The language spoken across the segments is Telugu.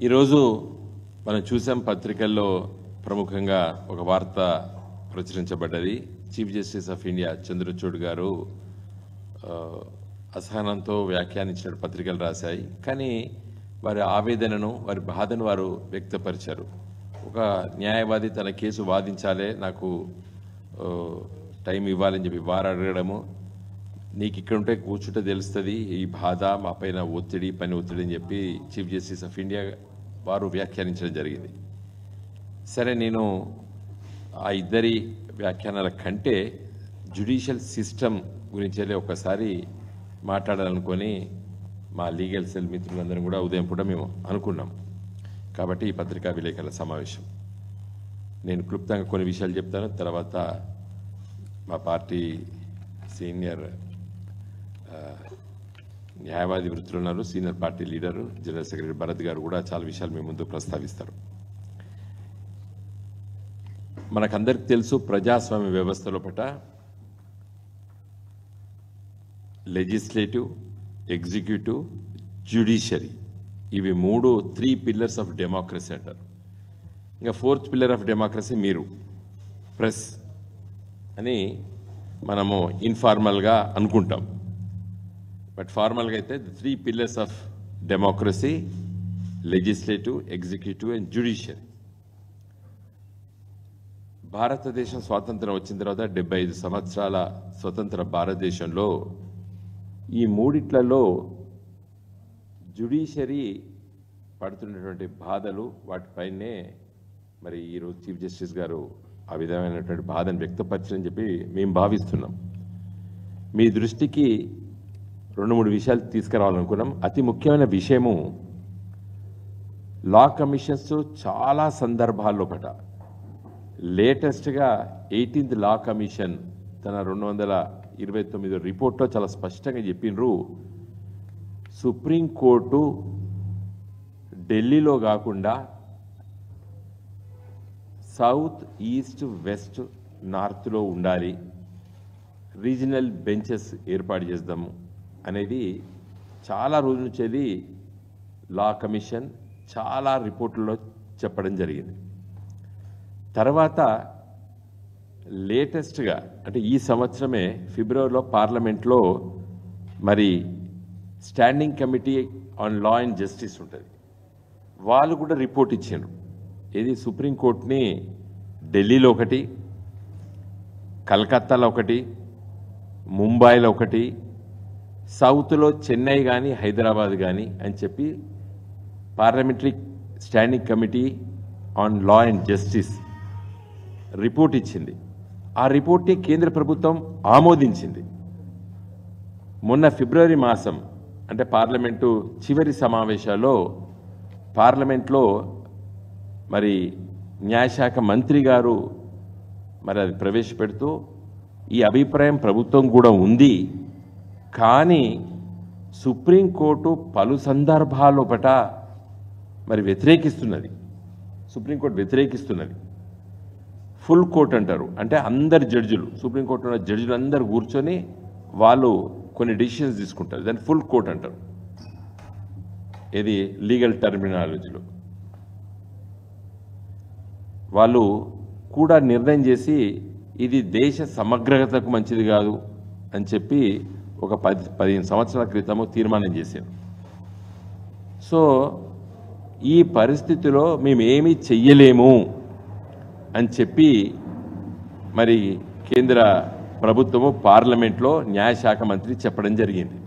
ఈరోజు మనం చూసాం పత్రికల్లో ప్రముఖంగా ఒక వార్త ప్రచురించబడ్డది. Chief justice of India Chandrachud గారు అసహనంతో వ్యాఖ్యానించిన పత్రికలు రాశాయి. కానీ వారి ఆవేదనను, వారి బాధను వారు వ్యక్తపరిచారు. ఒక న్యాయవాది తన కేసు వాదించాలే, నాకు టైం ఇవ్వాలని చెప్పి వారు అడగడము, నీకు ఇక్కడ ఉంటే కూర్చుంటే తెలుస్తుంది ఈ బాధ, మా పైన ఒత్తిడి, పని ఒత్తిడి అని చెప్పి చీఫ్ జస్టిస్ ఆఫ్ ఇండియా వారు వ్యాఖ్యానించడం జరిగింది. సరే, నేను ఆ ఇద్దరి వ్యాఖ్యానాల కంటే జ్యుడిషియల్ సిస్టమ్ గురించి ఒకసారి మాట్లాడాలనుకొని మా లీగల్ సెల్ మిత్రులందరం కూడా ఉదయం పూట మేము అనుకున్నాం. కాబట్టి ఈ పత్రికా విలేకరుల సమావేశం నేను క్లుప్తంగా కొన్ని విషయాలు చెప్తాను. తర్వాత మా పార్టీ సీనియర్ న్యాయవాది వృత్తులు ఉన్నారు, senior party leader general secretary Bharat గారు కూడా చాలా విషయాలు మీ ముందు ప్రస్తావిస్తారు. మనకందరికి తెలుసు, ప్రజాస్వామ్య వ్యవస్థలో పట లెజిస్లేటివ్, ఎగ్జిక్యూటివ్, జ్యుడిషియరీ, ఇవి మూడు 3 పిల్లర్స్ ఆఫ్ డెమోక్రసీ అంటారు. ఇంకా 4th పిల్లర్ ఆఫ్ డెమోక్రసీ మీరు ప్రెస్ అని మనము ఇన్ఫార్మల్గా అనుకుంటాం. బట్ ఫార్మల్గా అయితే 3 pillars of democracy legislative, executive and judiciary. భారతదేశం స్వాతంత్రం వచ్చిన తర్వాత 75 సంవత్సరాల స్వతంత్ర భారతదేశంలో ఈ మూడిట్లలో జ్యుడిషియరీ పడుతున్నటువంటి బాధలు, వాటిపైనే మరి ఈరోజు చీఫ్ జస్టిస్ గారు ఆ విధమైనటువంటి బాధను వ్యక్తపరచని చెప్పి మేము భావిస్తున్నాం. మీ దృష్టికి 2-3 విషయాలు తీసుకురావాలనుకున్నాం. అతి ముఖ్యమైన విషయము, లా కమిషన్స్ చాలా సందర్భాల్లో పట లేటెస్ట్గా 18th లా కమిషన్ తన 229 రిపోర్ట్లో చాలా స్పష్టంగా చెప్పినరు, సుప్రీంకోర్టు ఢిల్లీలో కాకుండా సౌత్, ఈస్ట్, వెస్ట్, నార్త్లో ఉండాలి, రీజనల్ బెంచెస్ ఏర్పాటు చేద్దాము అనేది చాలా రోజుల నుంచి లా కమిషన్ చాలా రిపోర్టుల్లో చెప్పడం జరిగింది. తర్వాత లేటెస్ట్గా అంటే ఈ సంవత్సరమే ఫిబ్రవరిలో పార్లమెంట్లో మరి standing committee on law and justice ఉంటుంది, వాళ్ళు కూడా రిపోర్ట్ ఇచ్చారు. ఇది సుప్రీంకోర్టుని ఢిల్లీలో ఒకటి, కలకత్తాలో ఒకటి, ముంబైలో ఒకటి, సౌత్లో చెన్నై కానీ హైదరాబాద్ కానీ అని చెప్పి parliamentary standing committee on law and justice report ఇచ్చింది. ఆ రిపోర్ట్ని కేంద్ర ప్రభుత్వం ఆమోదించింది. మొన్న ఫిబ్రవరి మాసం అంటే పార్లమెంటు చివరి సమావేశాల్లో పార్లమెంట్లో మరి న్యాయశాఖ మంత్రి గారు మరి అది ప్రవేశపెడుతూ ఈ అభిప్రాయం ప్రభుత్వం కూడా ఉంది, కానీ సుప్రీంకోర్టు పలు సందర్భాల్లో పట మరి వ్యతిరేకిస్తున్నది. సుప్రీంకోర్టు వ్యతిరేకిస్తున్నది. ఫుల్ కోర్ట్ అంటారు, అంటే అందరు జడ్జిలు, సుప్రీంకోర్టులో ఉన్న జడ్జిలు అందరు కూర్చొని వాళ్ళు కొన్ని డిసిషన్స్ తీసుకుంటారు, దాన్ని ఫుల్ కోర్ట్ అంటారు. ఇది లీగల్ టర్మినాలజీలో వాళ్ళు కూడా నిర్ణయం చేసి ఇది దేశ సమగ్రతకు మంచిది కాదు అని చెప్పి ఒక 15 సంవత్సరాల క్రితము తీర్మానం చేశారు. సో ఈ పరిస్థితిలో మేము ఏమీ చెయ్యలేము అని చెప్పి మరి కేంద్ర ప్రభుత్వము పార్లమెంట్లో న్యాయశాఖ మంత్రి చెప్పడం జరిగింది.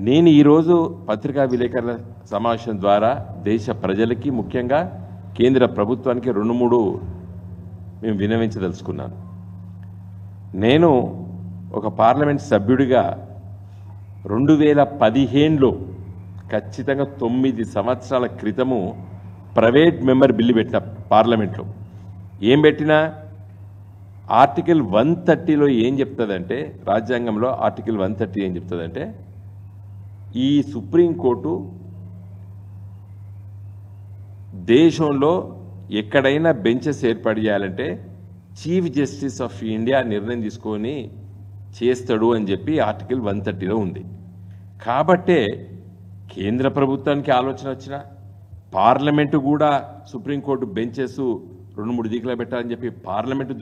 నేను ఈరోజు పత్రికా విలేకరుల సమావేశం ద్వారా దేశ ప్రజలకి, ముఖ్యంగా కేంద్ర ప్రభుత్వానికి 2-3 మేము విన్నవించదలుచుకున్నాను. నేను ఒక పార్లమెంట్ సభ్యుడిగా 2015లో ఖచ్చితంగా 9 సంవత్సరాల క్రితము ప్రైవేట్ మెంబర్ బిల్లు పెట్టిన పార్లమెంట్లో. ఏం పెట్టినా ఆర్టికల్ 130లో ఏం చెప్తుందంటే, రాజ్యాంగంలో ఆర్టికల్ 130 ఏం చెప్తుందంటే, ఈ సుప్రీంకోర్టు దేశంలో ఎక్కడైనా బెంచెస్ ఏర్పాటు చేయాలంటే చీఫ్ జస్టిస్ ఆఫ్ ఇండియా నిర్ణయం తీసుకొని చేస్తాడు అని చెప్పి ఆర్టికల్ 130లో ఉంది. కాబట్టే కేంద్ర ప్రభుత్వానికి ఆలోచన వచ్చినా, పార్లమెంటు కూడా సుప్రీంకోర్టు బెంచెస్ 2-3 దిక్కులో పెట్టాలని చెప్పి పార్లమెంటు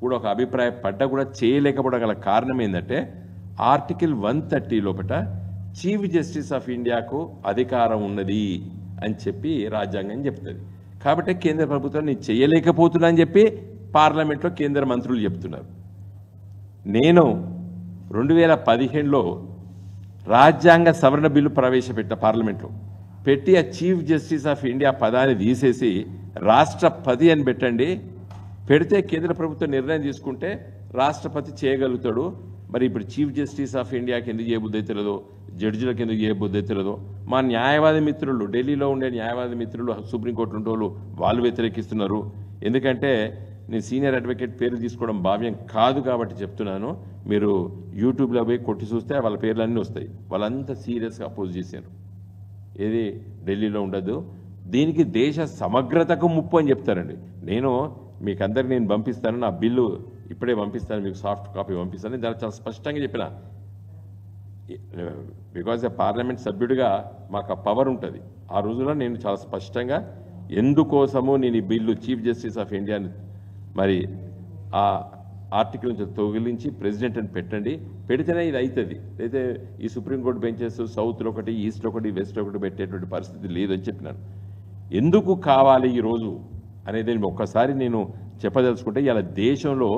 కూడా ఒక అభిప్రాయం పడ్డా కూడా చేయలేకపోవడం గల కారణం ఏంటంటే ఆర్టికల్ 130 లోపట చీఫ్ జస్టిస్ ఆఫ్ ఇండియాకు అధికారం ఉన్నది అని చెప్పి రాజ్యాంగం చెప్తుంది. కాబట్టి కేంద్ర ప్రభుత్వం నేను చేయలేకపోతున్నా అని చెప్పి పార్లమెంట్లో కేంద్ర మంత్రులు చెప్తున్నారు. నేను 2015లో రాజ్యాంగ సవరణ బిల్లు ప్రవేశపెట్టిన పార్లమెంట్లో పెట్టి ఆ చీఫ్ జస్టిస్ ఆఫ్ ఇండియా పదాన్ని తీసేసి రాష్ట్రపతి అని పెట్టండి. పెడితే కేంద్ర ప్రభుత్వం నిర్ణయం తీసుకుంటే రాష్ట్రపతి చేయగలుగుతాడు. మరి ఇప్పుడు చీఫ్ జస్టిస్ ఆఫ్ ఇండియాకి ఎందుకు చేయబుద్ధి అవుతుందో, జడ్జిలకు ఎందుకు చేయబుద్ధి అవుతుందో మా న్యాయవాది మిత్రులు, ఢిల్లీలో ఉండే న్యాయవాది మిత్రులు, సుప్రీంకోర్టు ఉండే వాళ్ళు వ్యతిరేకిస్తున్నారు. ఎందుకంటే నేను సీనియర్ అడ్వకేట్ పేరు తీసుకోవడం భావ్యం కాదు కాబట్టి చెప్తున్నాను. మీరు యూట్యూబ్లో పోయి కొట్టి చూస్తే వాళ్ళ పేర్లన్నీ వస్తాయి. వాళ్ళంతా సీరియస్గా అపోజ్ చేశారు. ఏది ఢిల్లీలో ఉండదు, దీనికి దేశ సమగ్రతకు ముప్పు అని చెప్తారండి. మీకు అందరికి నేను పంపిస్తాను, నా బిల్లు ఇప్పుడే పంపిస్తాను, మీకు సాఫ్ట్ కాపీ పంపిస్తాను. దాన్ని చాలా స్పష్టంగా చెప్పిన, బికాజ్ పార్లమెంట్ సభ్యుడిగా మాకు ఆ పవర్ ఉంటుంది. ఆ రోజులో నేను చాలా స్పష్టంగా ఎందుకోసమో నేను ఈ బిల్లు చీఫ్ జస్టిస్ ఆఫ్ ఇండియాని మరి ఆ ఆర్టికల్ నుంచి తొలగించి ప్రెసిడెంట్ అని పెట్టండి, పెడితేనే ఇది అవుతుంది. అయితే ఈ సుప్రీంకోర్టు బెంచెస్ సౌత్లో ఒకటి, ఈస్ట్లో ఒకటి, వెస్ట్లో ఒకటి పెట్టేటువంటి పరిస్థితి లేదని చెప్పినాను. ఎందుకు కావాలి ఈరోజు అనేది ఒక్కసారి నేను చెప్పదలుచుకుంటే, ఇలా దేశంలో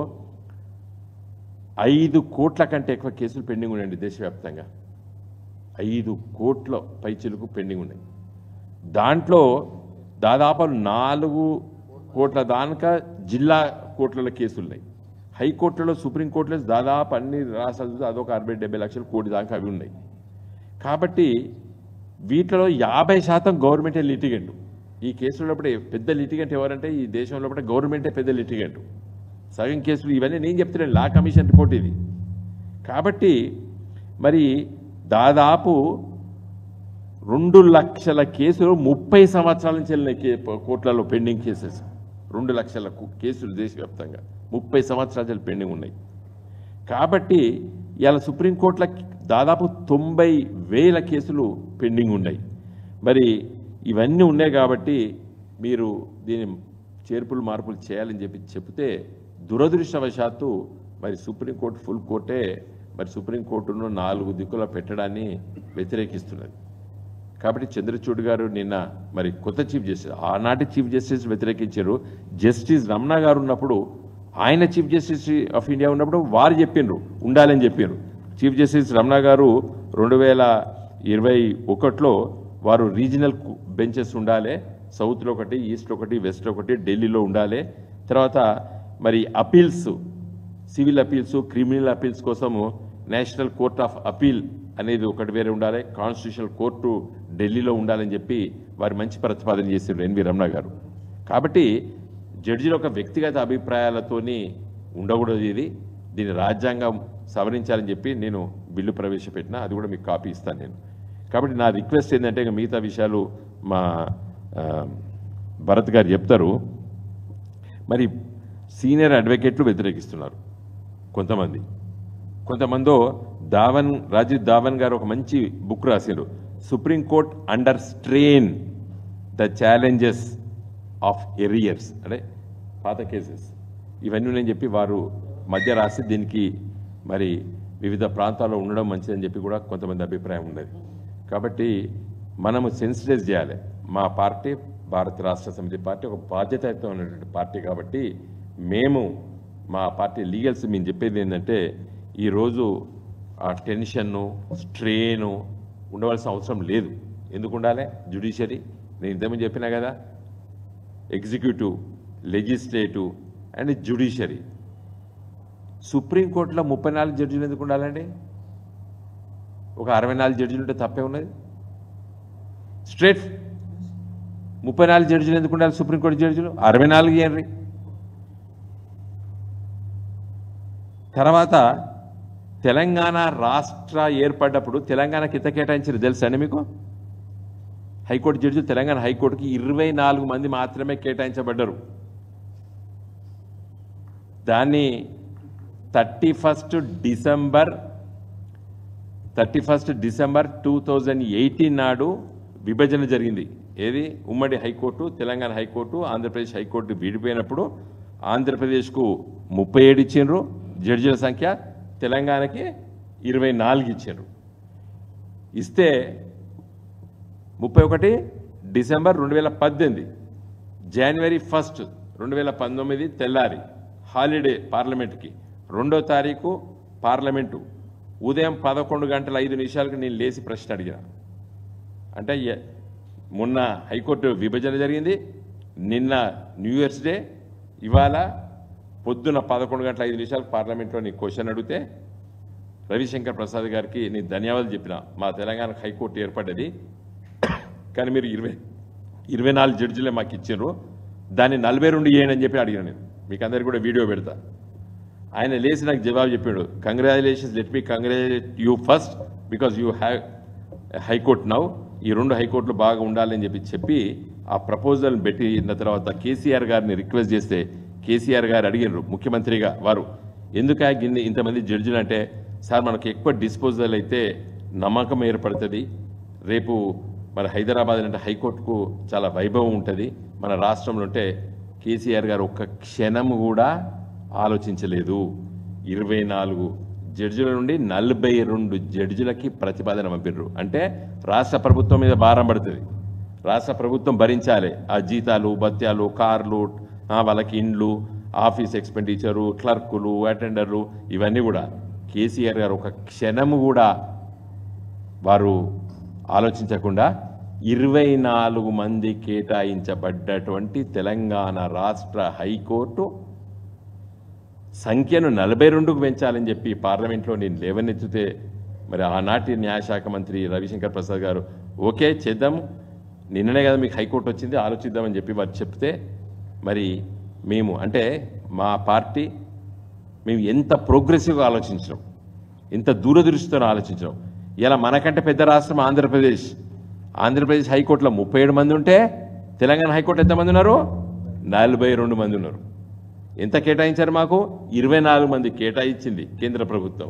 5 కోట్ల కంటే ఎక్కువ కేసులు పెండింగ్ ఉన్నాయండి. దేశవ్యాప్తంగా 5 కోట్ల పైచిలకు పెండింగ్ ఉన్నాయి. దాంట్లో దాదాపు 4 కోట్ల దాకా జిల్లా కోర్టుల కేసులు ఉన్నాయి. హైకోర్టులో, సుప్రీంకోర్టులో దాదాపు అన్ని రాష్ట్రాలు అదొక 60-70 లక్షల కోటి దాకా అవి ఉన్నాయి. కాబట్టి వీటిలో 50% గవర్నమెంటే లిటిగెంట్. ఈ కేసులో పెద్ద లిటిగెంట్ ఎవరంటే ఈ దేశంలో గవర్నమెంటే పెద్ద లిటిగెంట్. సగం కేసులు ఇవన్నీ నేను చెప్తున్నాను, లా కమిషన్ రిపోర్ట్ ఇది. కాబట్టి మరి దాదాపు 2 లక్షల కేసులు 30 సంవత్సరాల నుంచి వెళ్ళిన కోర్టులలో పెండింగ్ కేసెస్. 2 లక్షల కేసులు దేశవ్యాప్తంగా 30 సంవత్సరాలు పెండింగ్ ఉన్నాయి. కాబట్టి ఇవాళ సుప్రీంకోర్టుల దాదాపు 90,000 కేసులు పెండింగ్ ఉన్నాయి. మరి ఇవన్నీ ఉన్నాయి కాబట్టి మీరు దీని చేర్పులు మార్పులు చేయాలని చెప్తే దురదృష్టవశాత్తు మరి సుప్రీంకోర్టు ఫుల్ కోర్టే మరి సుప్రీంకోర్టును 4 దిక్కుల పెట్టడాన్ని వ్యతిరేకిస్తున్నది. కాబట్టి చంద్రచూడ్ గారు నిన్న మరి కొత్త చీఫ్ జస్టిస్, ఆనాటి చీఫ్ జస్టిస్ వ్యతిరేకించారు. జస్టిస్ రమణ గారు ఉన్నప్పుడు, ఆయన చీఫ్ జస్టిస్ ఆఫ్ ఇండియా ఉన్నప్పుడు వారు చెప్పిండ్రు ఉండాలని చెప్పారు. చీఫ్ జస్టిస్ రమణ గారు 2021లో వారు రీజనల్ బెంచెస్ ఉండాలి, సౌత్లో ఒకటి, ఈస్ట్లో ఒకటి, వెస్ట్లో ఒకటి, ఢిల్లీలో ఉండాలి. తర్వాత మరి appeals, civil appeals, criminal appeals కోసము నేషనల్ కోర్ట్ ఆఫ్ అపీల్ అనేది ఒకటి వేరే ఉండాలి, కాన్స్టిట్యూషనల్ కోర్టు ఢిల్లీలో ఉండాలని చెప్పి వారు మంచి ప్రతిపాదన చేశారు ఎన్వి రమణ గారు. కాబట్టి జడ్జిల ఒక వ్యక్తిగత అభిప్రాయాలతోని ఉండకూడదు. దీన్ని రాజ్యాంగం సవరించాలని చెప్పి నేను బిల్లు ప్రవేశపెట్టిన, అది కూడా మీకు కాపీ ఇస్తాను నేను. కాబట్టి నా రిక్వెస్ట్ ఏంటంటే మిగతా విషయాలు మా భరత్ గారు చెప్తారు. మరి సీనియర్ అడ్వకేట్లు వ్యతిరేకిస్తున్నారు కొంతమంది. రాజీవ్ ధావన్ గారు ఒక మంచి బుక్ రాశారు, Supreme Court under strain the challenges of arrears, అంటే పాత కేసెస్ ఇవన్నీ నేను చెప్పి వారు మధ్య రాసి దీనికి మరి వివిధ ప్రాంతాల్లో ఉండడం మంచిదని చెప్పి కూడా కొంతమంది అభిప్రాయం ఉన్నది. కాబట్టి మనము సెన్సిటైజ్ చేయాలి. మా పార్టీ భారత రాష్ట్ర సమితి పార్టీ ఒక బాధ్యతతో ఉన్నటువంటి పార్టీ కాబట్టి మేము మా పార్టీ లీగల్స్ మేము చెప్పేది ఏంటంటే ఈరోజు ఆ టెన్షన్ను, స్ట్రెయిను ఉండవలసిన అవసరం లేదు. ఎందుకు ఉండాలి? జ్యుడిషియరీ, నేను ఇంతకుముందు చెప్పినా కదా, ఎగ్జిక్యూటివ్, లెజిస్లేటివ్ అండ్ జ్యుడిషియరీ. సుప్రీంకోర్టులో 34 జడ్జిలు ఎందుకు ఉండాలండి? ఒక 64 జడ్జిలు ఉంటే తప్పే ఉన్నది? స్ట్రేట్ 34 జడ్జిలు ఎందుకు ఉండాలి? సుప్రీంకోర్టు జడ్జిలు 64 ఇవ్వండి. తర్వాత తెలంగాణ రాష్ట్ర ఏర్పడ్డప్పుడు తెలంగాణకి ఎంత కేటాయించారు తెలుసా అండి మీకు? హైకోర్టు జడ్జిలు తెలంగాణ హైకోర్టుకి 24 మంది మాత్రమే కేటాయించబడ్డారు. దాన్ని 31 డిసెంబర్ 2018 నాడు విభజన జరిగింది. ఏది ఉమ్మడి high court, Telangana high court, Andhra Pradesh high court విడిపోయినప్పుడు ఆంధ్రప్రదేశ్కు 37 ఇచ్చిండ్రు జడ్జిల సంఖ్య, తెలంగాణకి 24 ఇచ్చిండ్రు. ఇస్తే 31 డిసెంబర్ 2018 జనవరి 1 2019 తెల్లారి హాలిడే పార్లమెంట్కి 2వ తారీఖు పార్లమెంటు ఉదయం 11:05 నేను లేచి ప్రశ్న అడిగిన. అంటే మొన్న హైకోర్టు విభజన జరిగింది, నిన్న న్యూ ఇయర్స్ డే, ఇవాళ పొద్దున 11:05 పార్లమెంట్లో నీ క్వశ్చన్ అడిగితే రవిశంకర్ ప్రసాద్ గారికి నేను ధన్యవాదాలు చెప్పిన. మా తెలంగాణకు హైకోర్టు ఏర్పడ్డది, కానీ మీరు 24 జడ్జిలే మాకు ఇచ్చిండ్రు, దాన్ని 42 చేయండి అని చెప్పి అడిగాను. నేను మీకు అందరికీ కూడా వీడియో పెడతా. ఆయన లేచి నాకు జవాబు చెప్పాడు, congratulations, let me congratulate you first because you have high court now. ఈ 2 హైకోర్టులు బాగా ఉండాలని చెప్పి ఆ ప్రపోజల్ని పెట్టిన తర్వాత కేసీఆర్ గారిని రిక్వెస్ట్ చేస్తే కేసీఆర్ గారు అడిగినారు ముఖ్యమంత్రిగా వారు, ఎందుకు ఇంతమంది జడ్జిలు అంటే, సార్ మనకు ఎక్కువ డిస్పోజల్ అయితే నమ్మకం ఏర్పడుతుంది, రేపు మన హైదరాబాద్ అంటే హైకోర్టుకు చాలా వైభవం ఉంటుంది, మన రాష్ట్రంలో ఉంటే కేసీఆర్ గారు ఒక్క క్షణం కూడా ఆలోచించలేదు. 24 జడ్జిల నుండి 42 జడ్జిలకి ప్రతిపాదన పంపిర్రు. అంటే రాష్ట్ర ప్రభుత్వం మీద భారం పడుతుంది, రాష్ట్ర ప్రభుత్వం భరించాలి ఆ జీతాలు, భత్యాలు, కార్లు, వాళ్ళకి ఇండ్లు, ఆఫీస్ ఎక్స్పెండిచరు, క్లర్కులు, అటెండర్లు, ఇవన్నీ కూడా. కేసీఆర్ గారు ఒక క్షణము కూడా వారు ఆలోచించకుండా 24 మంది కేటాయించబడ్డటువంటి తెలంగాణ రాష్ట్ర హైకోర్టు సంఖ్యను 42కు పెంచాలని చెప్పి పార్లమెంట్లో నేను లేవనెత్తితే, మరి ఆనాటి న్యాయశాఖ మంత్రి రవిశంకర్ ప్రసాద్ గారు ఓకే చేద్దాం, నిన్ననే కదా మీకు హైకోర్టు వచ్చింది, ఆలోచిద్దామని చెప్పి వారు చెప్తే, మరి మేము అంటే మా పార్టీ మేము ఎంత ప్రోగ్రెసివ్గా ఆలోచించినాం, ఎంత దూరదృష్టితో ఆలోచించినాం. ఇలా మనకంటే పెద్ద రాష్ట్రం ఆంధ్రప్రదేశ్. ఆంధ్రప్రదేశ్ హైకోర్టులో 37 మంది ఉంటే తెలంగాణ హైకోర్టు ఎంతమంది ఉన్నారు? 42 మంది ఉన్నారు. ఎంత కేటాయించారు? మాకు 24 మంది కేటాయించింది కేంద్ర ప్రభుత్వం.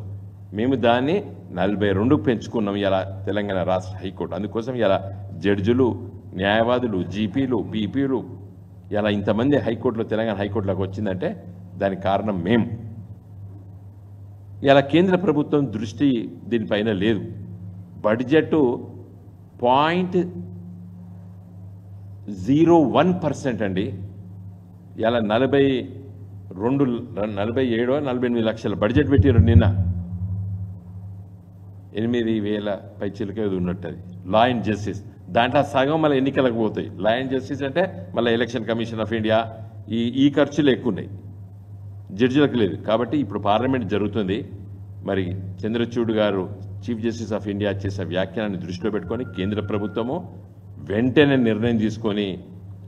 మేము దాన్ని 42కు పెంచుకున్నాం ఇలా తెలంగాణ రాష్ట్ర హైకోర్టు. అందుకోసం ఇలా జడ్జిలు, న్యాయవాదులు, జీపీలు, పీపీలు ఇలా ఇంతమంది హైకోర్టులో తెలంగాణ హైకోర్టులోకి వచ్చిందంటే దానికి కారణం మేము. ఇలా కేంద్ర ప్రభుత్వం దృష్టి దీనిపైన లేదు. బడ్జెట్ 0.01% అండి. ఇలా 47-48 లక్షల బడ్జెట్ పెట్టారు నిన్న. 8,000 పైచీలకే ఉన్నట్టు అది లా అండ్ జస్టిస్. దాంట్లో సగం మళ్ళీ ఎన్నికలకు పోతాయి. లా అండ్ జస్టిస్ అంటే మళ్ళీ ఎలక్షన్ కమిషన్ ఆఫ్ ఇండియా, ఈ ఖర్చులు ఎక్కువ ఉన్నాయి, జడ్జిలకు లేదు. కాబట్టి ఇప్పుడు పార్లమెంట్ జరుగుతుంది. మరి చంద్రచూడ్ గారు చీఫ్ జస్టిస్ ఆఫ్ ఇండియా చేసే వ్యాఖ్యానాన్ని దృష్టిలో పెట్టుకొని కేంద్ర ప్రభుత్వము వెంటనే నిర్ణయం తీసుకొని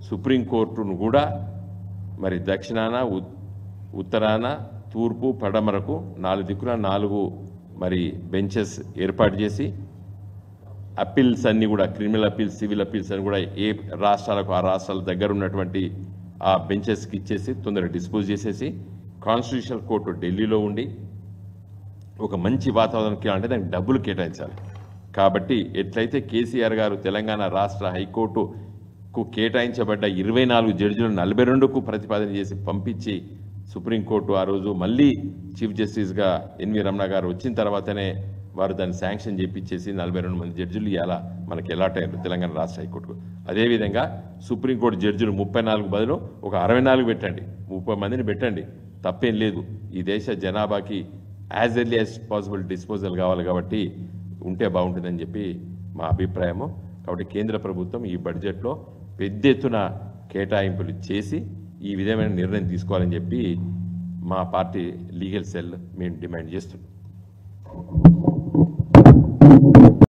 సుప్రీంకోర్టును కూడా మరి దక్షిణాన, ఉత్తరాన, తూర్పు, పడమరకు 4 దిక్కుల 4 మరి బెంచెస్ ఏర్పాటు చేసి అప్పీల్స్ అన్నీ కూడా, క్రిమినల్ అప్పీల్స్, సివిల్ అప్పీల్స్ అని కూడా ఏ రాష్ట్రాలకు ఆ రాష్ట్రాల దగ్గర ఉన్నటువంటి ఆ బెంచెస్కి ఇచ్చేసి తొందరగా డిస్పోజ్ చేసేసి కాన్స్టిట్యూషనల్ కోర్టు ఢిల్లీలో ఉండి ఒక మంచి వాతావరణంకి అంటే దానికి డబ్బులు కేటాయించాలి. కాబట్టి ఎట్లయితే కేసీఆర్ గారు తెలంగాణ రాష్ట్ర హైకోర్టుకు కేటాయించబడ్డ 24 జడ్జిలను 42కు ప్రతిపాదన చేసి పంపించి సుప్రీంకోర్టు ఆ రోజు మళ్ళీ చీఫ్ జస్టిస్గా ఎన్వి రమణ గారు వచ్చిన తర్వాతనే వారు దాన్ని శాంక్షన్ చేపించేసి 42 మంది జడ్జిలు ఇలా మనకి అలాట్ అయ్యారు తెలంగాణ రాష్ట్ర హైకోర్టుకు. అదేవిధంగా సుప్రీంకోర్టు జడ్జిలు 34 బదులు ఒక 64 పెట్టండి, 30 మందిని పెట్టండి, తప్పేం లేదు. ఈ దేశ జనాభాకి as early as possible disposal కావాలి కాబట్టి ఉంటే బాగుంటుందని చెప్పి మా అభిప్రాయము. కాబట్టి కేంద్ర ప్రభుత్వం ఈ బడ్జెట్లో పెద్ద ఎత్తున కేటాయింపులు చేసి ఈ విధమైన నిర్ణయం తీసుకోవాలని చెప్పి మా పార్టీ లీగల్ సెల్ మేము డిమాండ్ చేస్తున్నాం.